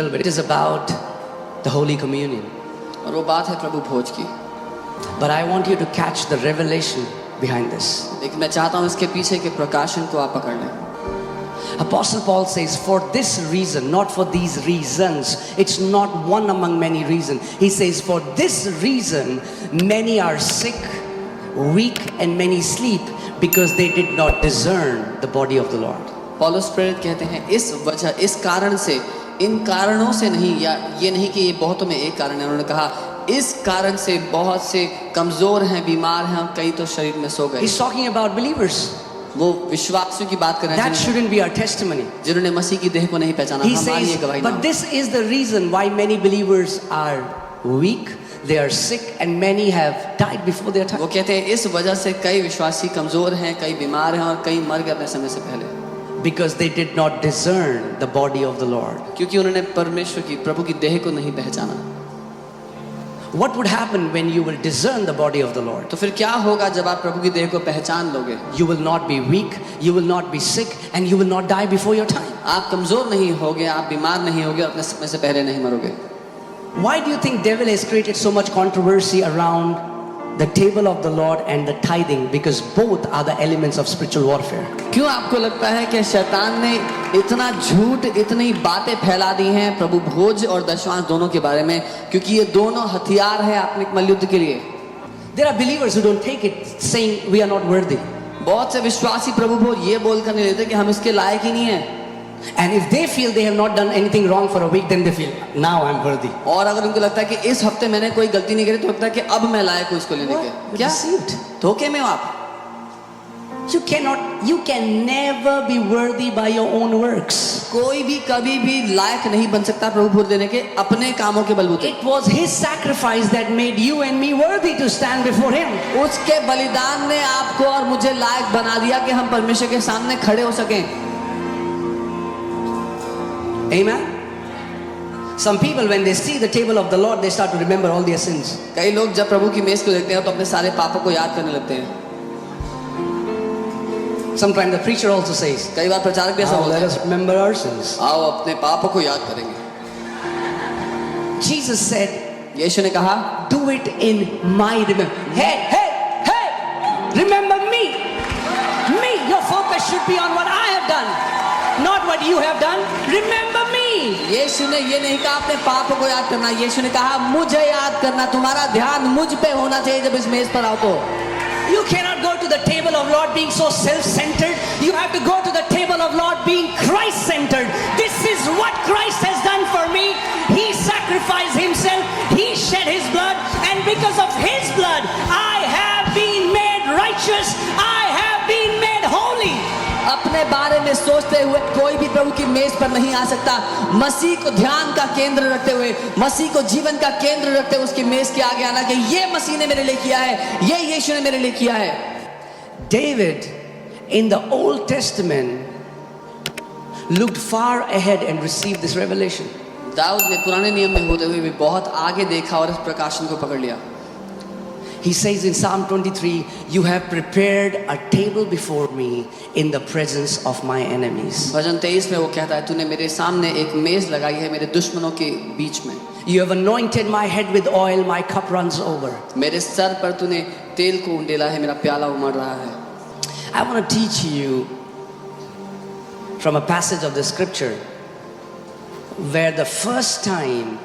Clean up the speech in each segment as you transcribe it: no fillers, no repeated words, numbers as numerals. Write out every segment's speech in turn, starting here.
little bit. It is about the Holy Communion. और वो बात है प्रभु भोज की। But I want you to catch the revelation behind this. लेकिन मैं चाहता हूँ इसके पीछे के प्रकाशन को आप पकड़ लें। Apostle Paul says, for this reason, not for these reasons. It's not one among many reasons. He says, for this reason, many are sick, weak, and many sleep because they did not discern the body of the Lord. पौलुस प्रेरित कहते हैं इस वजह, इस कारण से, इन कारणों से नहीं, या ये नहीं कि ये बहुतों में एक कारण है। उन्होंने कहा इस कारण से बहुत से कमजोर हैं, बीमार हैं, और कई तो शरीर में सो गए। He's talking about believers. वो विश्वासियों की बात कर रहे That हैं shouldn't be our testimony. जिन्होंने मसीह की देह को नहीं पहचाना। He हमारी ये says, गवाही but ना। this is the reason why many believers are weak, they are sick, and many have died before their time. वो कहते हैं इस वजह से कई विश्वासी कमजोर हैं, कई बीमार हैं, और कई मर गए अपने समय से पहले। Because they did not discern the body of the Lord. क्योंकि उन्होंने परमेश्वर की, प्रभु की देह को नहीं पहचाना। What would happen when you will discern the body of the Lord? तो फिर क्या होगा जब आप प्रभु की देह को पहचान लोगे? You will not be weak, you will not be sick, and you will not die before your time. आप कमजोर नहीं होगे, आप बीमार नहीं होगे, और अपने समय से पहले नहीं मरोगे। Why do you think devil has created so much controversy around the table of the Lord and the tithing? Because both are the elements of spiritual warfare. क्यों आपको लगता है कि शैतान ने इतना झूठ, इतनी बातें फैला दी हैं प्रभु भोज और दशमांश दोनों के बारे में? क्योंकि ये दोनों हथियार हैं आत्मिक मल्लयुद्ध के लिए। There are believers who don't take it, saying we are not worthy. बहुत से विश्वासी प्रभु भोज ये बोलकर नहीं लेते कि हम इसके लायक ही नहीं हैं। And if they feel they have not done anything wrong for a week, then they feel now I'm worthy. और अगर उनको लगता है कि इस हफ्ते मैंने कोई गलती नहीं करी, तो लगता है कि अब मैं लायक हूँ इसको लेने के। You're क्या deceived. धोखे में हो आप? You can never be worthy by your own works. कोई भी कभी भी लायक नहीं बन सकता प्रभु भोज देने के अपने कामों के बलबूते। It was His sacrifice that made you and me worthy to stand before Him. उसके बलिदान ने आपको और मुझे लायक बना दिया कि हम परमेश्वर के सामने खड़े हो सकें। Amen. Some people, when they see the table of the Lord, they start to remember all their sins. कई लोग जब प्रभु की मेज को देखते हैं तो अपने सारे पापों को याद करने लगते हैं। Sometimes the preacher also says, कई बार प्रचारक भी ऐसा बोलते let हैं, us remember our sins. आओ अपने पापों को याद करेंगे। Jesus said, यीशु ने कहा, do it in my remembrance. Hey, remember me. Your focus should be on what I have done, not what you have done. Remember me. यीशु ने ये नहीं कहा अपने पापों को याद करना, यीशु ने कहा मुझे याद करना, तुम्हारा ध्यान मुझ पे होना चाहिए जब इस मेज पर आओ तो। You cannot go to the table of Lord being so self-centered. You have to go to the table of Lord being Christ-centered. This is what Christ has done for me. He sacrificed Himself. He shed His blood. And because of His blood, I have been made righteous. I have been made holy. अपने बारे में सोचते हुए कोई भी प्रभु की मेज पर नहीं आ सकता। मसीह को ध्यान का केंद्र रखते हुए, मसीह को जीवन का केंद्र रखते हुए उसकी मेज के आगे आना कि ये मसीह ने मेरे लिए किया है, ये यीशु ने मेरे लिए किया है। David in the Old Testament looked far ahead and received this revelation. Dawood ने पुराने नियम में होते हुए भी बहुत आगे देखा और इस प्रकाशन को पकड़ लिया। He says in Psalm 23, you have prepared a table before me in the presence of my enemies. भजन 23 में वो कहता है, तूने मेरे सामने एक मेज लगाई है मेरे दुश्मनों के बीच में। You have anointed my head with oil, my cup runs over. मेरे सर पर तूने तेल को उंडेला है, मेरा प्याला उमड़ रहा है। I want to teach you from a passage of the scripture where the first time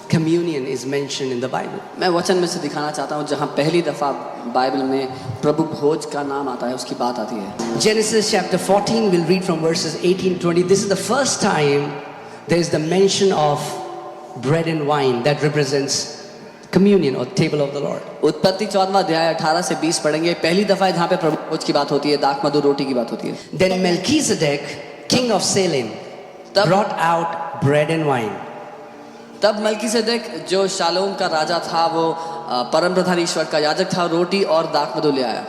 communion is mentioned in the Bible. मैं वचन में से दिखाना चाहता हूँ जहाँ पहली दफा बाइबल में प्रभु भोज का नाम आता है, उसकी बात आती है। Genesis chapter 14, we'll read from verses 18 to 20. This is the first time there is the mention of bread and wine that represents communion or table of the Lord. उत्पत्ति 14वां अध्याय 18 से 20 पढ़ेंगे। पहली दफा है जहाँ पे प्रभु भोज की बात होती है, दाख मधु रोटी की बात होती है। Then Melchizedek, king of Salem, brought out bread and wine. तब मलकीसेदेक जो शालोम का राजा था, वो परम प्रधान ईश्वर का याजक था, रोटी और दाख मधु ले आया।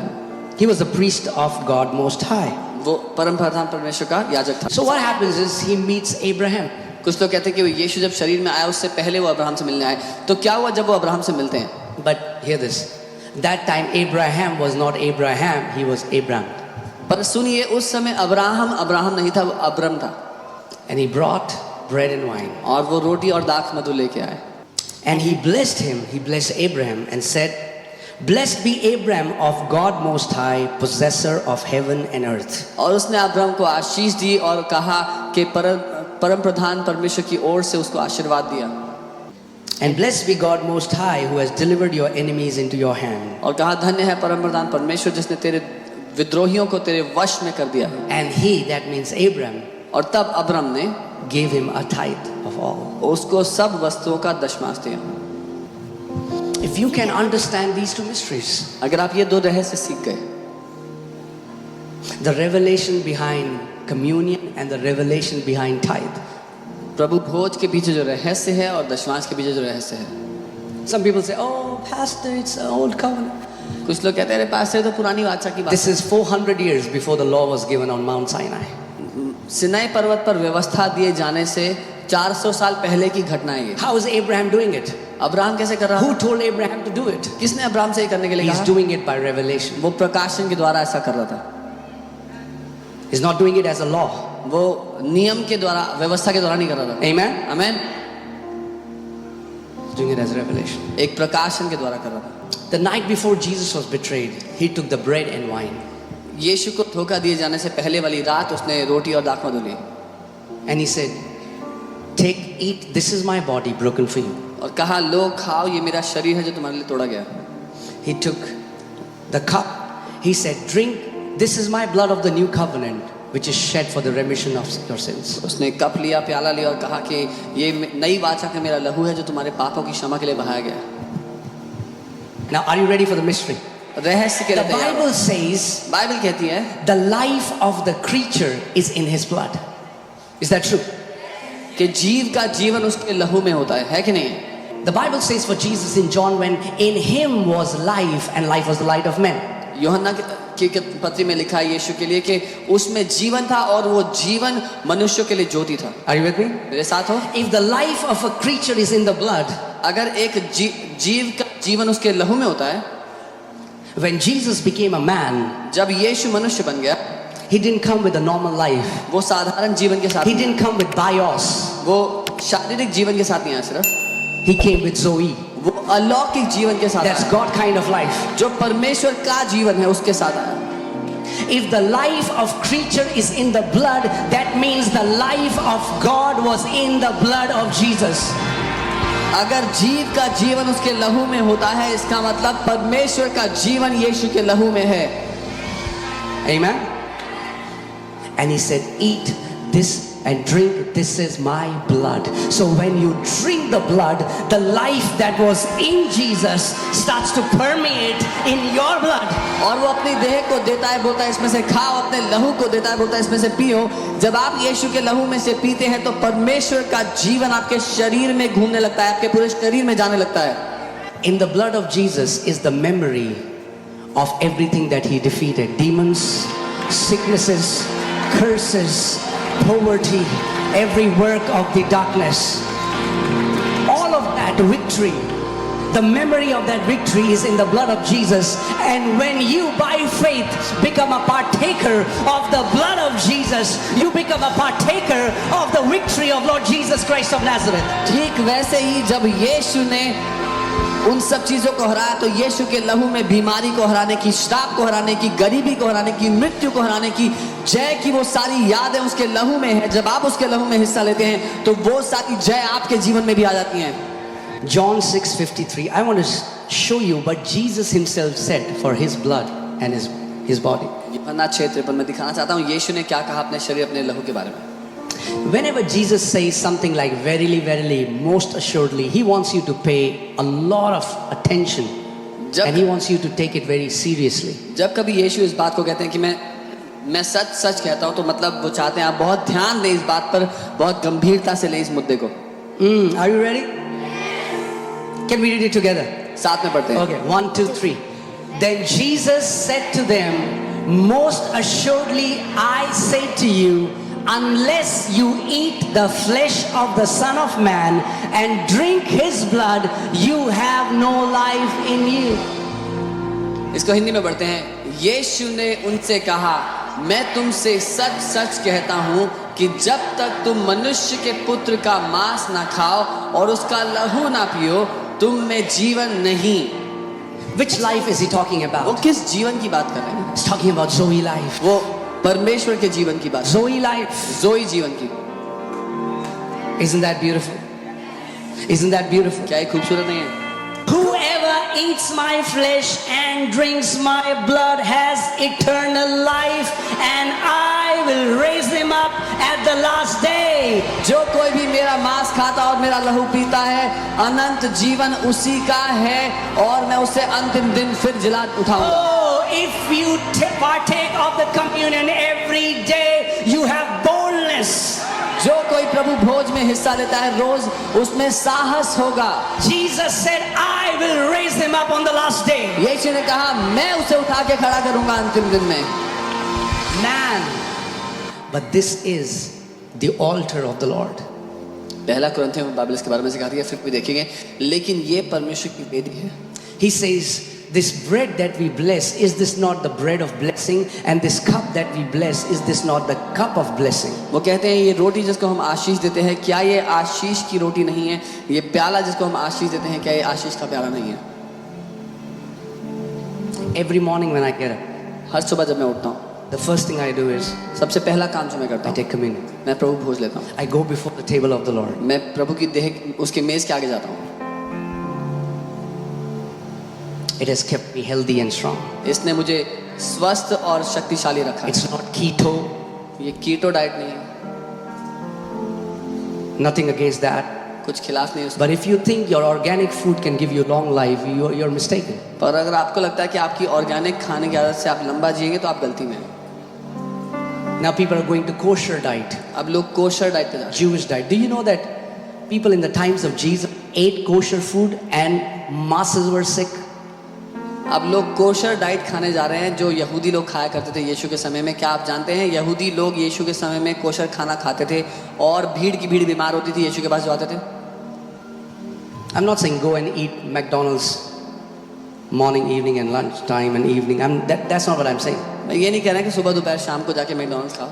He was a priest of God Most High. वो परम प्रधान परमेश्वर का याजक था। So what happens is he meets Abraham. कुछ लोग कहते हैं कि यीशु जब शरीर में आया उससे पहले वो अब्राहम से मिलने आए। तो क्या हुआ जब वो अब्राहम से मिलते हैं? But hear this. That time Abraham was not Abraham, he was Abram. पर सुनिए, उस समय अब्राहम नहीं था, वो अब्रम था। And he brought bread and wine. और वो रोटी और दाख मधु लेके आए. And he blessed him, he blessed Abraham and said, Blessed be Abraham of God Most High, possessor of heaven and earth. और उसने अब्राहम को आशीष दी और कहा कि परम प्रधान परमेश्वर की ओर से उसको आशीर्वाद दिया. And blessed be God Most High, who has delivered your enemies into your hand. और कहा धन्य है परम प्रधान परमेश्वर जिसने तेरे विद्रोहियों को तेरे वश में कर दिया. And he, that means Abraham, और तब अब्राहम ने gave him a tithe of all. उसको सब वस्तुओं का दशमांश दिया. If you can understand these two mysteries, अगर आप ये दो रहस्य सीख गए, the revelation behind communion and the revelation behind tithe. प्रभु भोज के पीछे जो रहस्य है और दशमांश के पीछे जो रहस्य है. Some people say, oh, pastor, it's an old covenant. कुछ लोग कहते हैं पास्टर तो पुरानी वाचा की बात. This is 400 years before the law was given on Mount Sinai. Sinai पर्वत पर व्यवस्था दिए जाने से 400 साल पहले की घटना है ये. How is Abraham doing it? Abraham कैसे कर रहा Who था? told Abraham to do it? किसने अब्राहम से ये करने के लिए He's कहा? doing it by revelation. वो प्रकाशन के द्वारा ऐसा कर रहा था. He's not doing it as a law. वो नियम के द्वारा व्यवस्था के द्वारा नहीं कर रहा था. Amen? Amen. He's doing it as revelation. एक प्रकाशन के द्वारा कर रहा था. The night before Jesus was betrayed, he took the bread and wine. यीशु को धोखा दिए जाने से पहले वाली रात उसने रोटी और दाख मधु ली. And he said, take, eat, this is my body broken for you. और कहा लो खाओ ये मेरा शरीर है जो तुम्हारे लिए तोड़ा गया. He took the cup. He said, drink, this is my blood of the new covenant, which is shed for the remission of your sins. उसने कप लिया प्याला लिया और कहा कि ये नई वाचा का मेरा लहू है जो तुम्हारे पापों की क्षमा के लिए बहाया गया. Now, are you ready for the mystery? रहस्य के The लिए तैयार हो. Bible says बाइबल कहती है the life of the creature is in his blood. Is that true? कि जीव का जीवन उसके लहू में होता है कि नहीं? The Bible says for Jesus in John, when in him was life and life was the light of men. यूहन्ना की पत्री में लिखा है यीशु के लिए कि उसमें जीवन था और वो जीवन मनुष्यों के लिए ज्योति था. Are you with me? मेरे साथ हो? If the life of a creature is in the blood, अगर एक जीव का जीवन उसके लहू में होता है, when Jesus became a man, जब यीशु मनुष्य बन गया, he didn't come with a normal life. वो साधारण जीवन के साथ, He didn't come with bios. वो शारीरिक जीवन के साथ नहीं आया सिर्फ, He came with Zoe. वो अलौकिक जीवन के साथ That's आया, God kind of life. जो परमेश्वर का जीवन है उसके साथ आया. If the life of creature is in the blood, that means the life of God was in the blood of Jesus. अगर जीव का जीवन उसके लहू में होता है इसका मतलब परमेश्वर का जीवन यीशु के लहू में है. Amen. And he said, eat this and drink, this is my blood. So when you drink the blood, the life that was in Jesus starts to permeate in your blood. और वो अपनी देह को देता है, बोलता है इसमें से खाओ, अपने लहू को देता है, बोलता है इसमें से पियो. जब आप यीशु के लहू में से पीते हैं तो परमेश्वर का जीवन आपके शरीर में घूमने लगता है, आपके पूरे शरीर में जाने लगता है. In the blood of Jesus is the memory of everything that he defeated. Demons, sicknesses, curses, poverty, every work of the darkness. All of that victory, the memory of that victory is in the blood of Jesus. And when you by faith become a partaker of the blood of Jesus, you become a partaker of the victory of Lord Jesus Christ of Nazareth. ठीक वैसे ही जब यीशु ने उन सब चीजों को हराया तो यीशु के लहू में बीमारी को हराने की, श्राप को हराने की, गरीबी को हराने की, मृत्यु को हराने की, जय की वो सारी यादें उसके लहू में है. जब आप उसके लहू में हिस्सा लेते हैं तो वो सारी जय आपके जीवन में भी आ जाती हैं. John 6:53. I want to show you what Jesus himself said for his blood and his body. यूहन्ना 6:53 मैं दिखाना चाहता हूँ यीशु ने क्या कहा अपने शरीर, अपने लहू के बारे में. Whenever Jesus says something like verily, verily, most assuredly, he wants you to pay a lot of attention and he wants you to take it very seriously. जब कभी यीशु इस बात को कहते हैं कि मैं सच सच कहता हूँ तो मतलब वो चाहते हैं आप बहुत ध्यान दें इस बात पर, बहुत गंभीरता से लें इस मुद्दे को. Are you ready? Can we read it together? साथ में पढ़ते हैं. Okay, 1, 2, 3. Then Jesus said to them, most assuredly I say to you, unless you eat the flesh of the Son of Man and drink his blood, you have no life in you. इसको हिंदी में पढ़ते हैं. यीशु ने उनसे कहा, मैं तुमसे सच सच कहता हूँ कि जब तक तुम मनुष्य के पुत्र का मांस ना खाओ और उसका लहू ना पियो, तुम में जीवन नहीं। Which life is he talking वो about? किस जीवन की बात कर रहे हैं? He's talking about Zoe life. वो परमेश्वर के जीवन की बात, Zoe life. जोई जीवन की। Isn't that beautiful? Isn't that beautiful? क्या ये खूबसूरत नहीं है? Whoever eats my flesh and drinks my blood has eternal life, and I will raise him up at the last day. जो कोई भी मेरा मांस खाता और मेरा लहू पीता है, अनंत जीवन उसी का है और मैं उसे अंतिम दिन फिर जिला उठाऊंगा। Oh, if you partake of the communion every day, you have boldness. जो कोई प्रभु भोज में हिस्सा लेता है रोज, उसमें साहस होगा। Jesus said, I will raise him up on the last day. यीशु ने कहा, मैं उसे उठा के खड़ा करूंगा अंतिम दिन में। Man, but this is the altar of the Lord. पहला कुरिन्थियों में बाइबल इसके बारे में सिखाती है, फिर भी देखेंगे, लेकिन ये परमेश्वर की वेदी है। He says, this bread that we bless, is this not the bread of blessing? And this cup that we bless, is this not the cup of blessing? वो कहते हैं, ये रोटी जिसको हम आशीष देते हैं, क्या ये आशीष की रोटी नहीं है? ये प्याला जिसको हम आशीष देते हैं, क्या ये आशीष का प्याला नहीं है? Every morning when I get up, हर सुबह जब मैं उठता हूँ, the first thing I do is सबसे पहला काम जो मैं करता I हूँ, take communion. मैं प्रभु भोज लेता हूँ। I go before the table of the Lord. मैं प्रभु की देह उसके मेज के आगे जाता हूँ। It has kept me healthy and strong. इसने मुझे स्वस्थ और शक्तिशाली रखा है। It's not keto, ये कीटो डाइट नहीं है, nothing against that. कुछ खिलाफ नहीं है उसका। But if you think your organic food can give you long life, you're mistaken. पर अगर आपको लगता है कि आपकी ऑर्गेनिक खाने की आदत से आप लंबा जिएंगे तो आप गलती में हैं। Now people are going to kosher diet, अब लोग कोशर डाइट पे जा रहे हैं। Jewish diet. Do you know that people in the times of Jesus ate kosher food and masses were sick? अब लोग कोशर डाइट खाने जा रहे हैं जो यहूदी लोग खाया करते थे यीशु के समय में। क्या आप जानते हैं यहूदी लोग यीशु के समय में कोशर खाना खाते थे और भीड़ की भीड़ बीमार होती थी यीशु के पास जो आते थे। I'm not saying go and eat McDonald's morning, evening and lunch time and evening. That's not what I'm saying. मैं ये नहीं कह रहा कि सुबह दोपहर शाम को जाके मैकडॉनल्ड्स खाओ।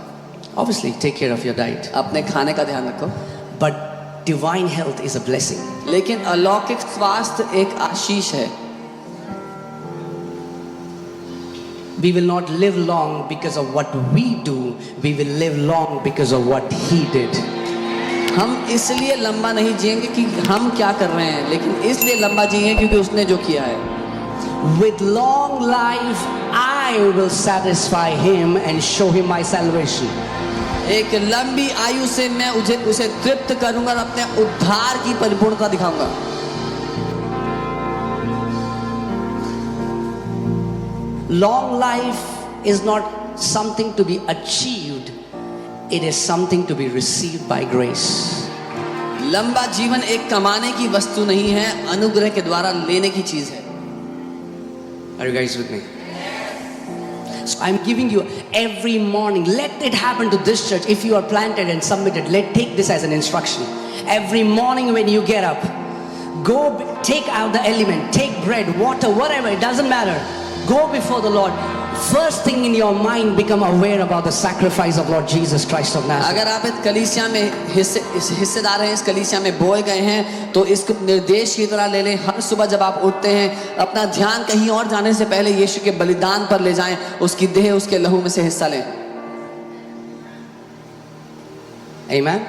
Obviously, take care of your diet. अपने खाने का ध्यान रखो। But divine health is a blessing. लेकिन अलौकिक स्वास्थ्य एक आशीष है। We will not live long because of what we do. We will live long because of what He did. हम इसलिए लंबा नहीं जिएंगे कि हम क्या कर रहे हैं, लेकिन इसलिए लंबा जिएंगे क्योंकि उसने जो किया है। With long life, I will satisfy him and show him my salvation. एक लंबी आयु से मैं उसे तृप्त करूंगा और अपने उद्धार की परिपूर्णता दिखाऊंगा। Long life is not something to be achieved, it is something to be received by grace. लंबा जीवन एक कमाने की वस्तु नहीं है, अनुग्रह के द्वारा लेने की चीज है। Are you guys with me? So I'm giving you every morning. Let it happen to this church. If you are planted and submitted, take this as an instruction. Every morning when you get up, go take out the element, take bread, water, whatever, it doesn't matter. Go before the Lord. First thing in your mind, become aware about the sacrifice of Lord Jesus Christ of Nazareth. अगर आप इस कलीसिया में हिस्सेदार हैं, इस कलीसिया में बोए गए हैं, तो इसको निर्देश की तरह ले लें। हर सुबह जब आप उठते हैं, अपना ध्यान कहीं और जाने से पहले यीशु के बलिदान पर ले जाएं, उसकी देह, उसके लहू में से हिस्सा लें। Amen.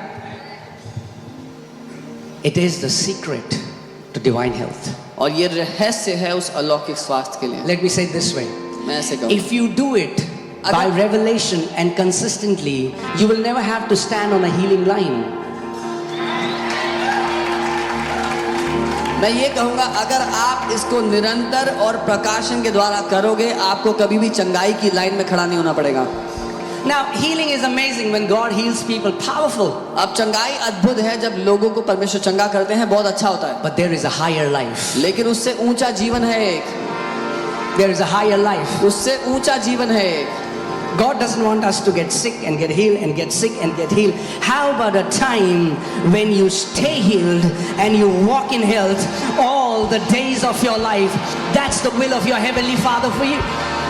It is the secret to divine health. और ये रहस्य है उस अलौकिक स्वास्थ्य के लिए। Let me say it this way. मैं ऐसे कहूँ, If you do it by revelation and consistently, you will never have to stand on a healing line. मैं ये कहूँगा, अगर आप इसको निरंतर और प्रकाशन के द्वारा करोगे, आपको कभी भी चंगाई की लाइन में खड़ा नहीं होना पड़ेगा। Now, healing is amazing when God heals people, powerful. अब चंगाई अद्भुत है जब लोगों को परमेश्वर चंगा करते हैं, बहुत अच्छा होता है। But there is a higher life. लेकिन उससे ऊंचा जीवन है एक। There is a higher life. उससे ऊंचा जीवन है एक। God doesn't want us to get sick and get healed and get sick and get healed. How about a time when you stay healed and you walk in health all the days of your life? That's the will of your Heavenly Father for you.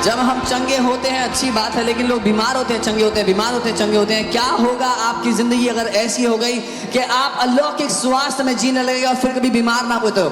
जब हम चंगे होते हैं अच्छी बात है, लेकिन लोग बीमार होते हैं चंगे होते हैं, बीमार होते हैं चंगे होते हैं। क्या होगा आपकी जिंदगी अगर ऐसी हो गई कि आप अलौकिक स्वास्थ्य में जीने लगेगा और फिर कभी बीमार ना होते हो?